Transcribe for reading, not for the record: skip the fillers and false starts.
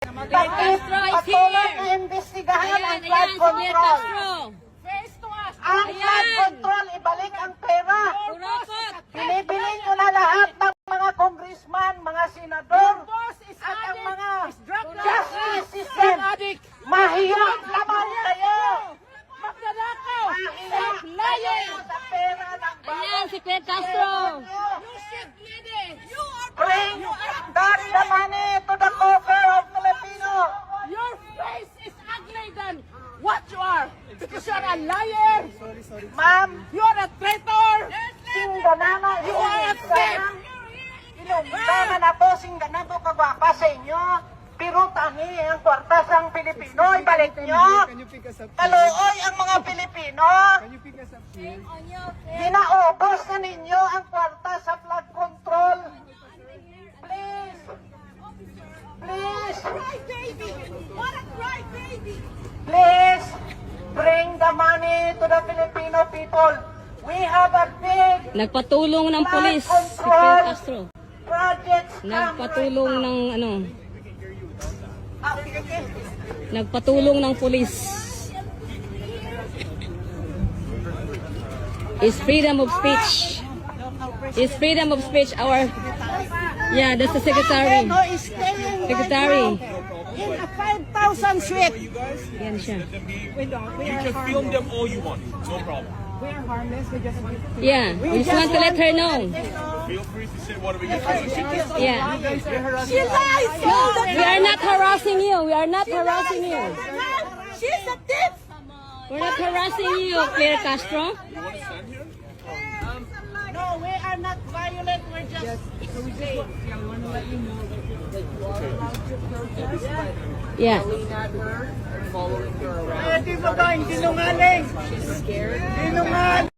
Patuloy na imbestigahan ang flood control. Ang flood control, ibalik ang pera. Binibilin nyo na lahat ng mga congressman, mga senador, at ang mga justice system. Mahiyang naman kayo. Mahiyang kayo sa pera ng Ayan, si Fidel Castro. Bring back the money to the coffers of Filipino. Your face is ugly than what you are. Because you're a liar. Ma'am, You're a traitor. singganana, You are a thief. Ilungtana na po, singganan po kagwapa sa inyo. Pero tani ang kwarta sang Pilipino, ibalik nyo. Kaluoy ang mga Pilipino. Ginaubos na ninyo ang kwarta sa flood control. Please. Please. Please. Bring the money to the Filipino people. We have a big Nagpatulong ng flood pulis si Fidel control Castro. projects. Nagpatulong ng ano, nagpatulong ng pulis. Is freedom of speech. Is freedom of speech our... Yeah, that's the secretary. Who is staying Secretary. in a 5,000 suite. Yan siya. You can film them all you want, no problem. Yeah, we just want to let her know. Feel free to say whatever you want. Yeah. She lies. We are not harassing you. We are not harassing you. She's a thief. We're not harassing you, Fidel Castro. You want to stand here? No, we are not violent. We're just saying. Yeah. Di ba ba, sinungaling? Sinungaling.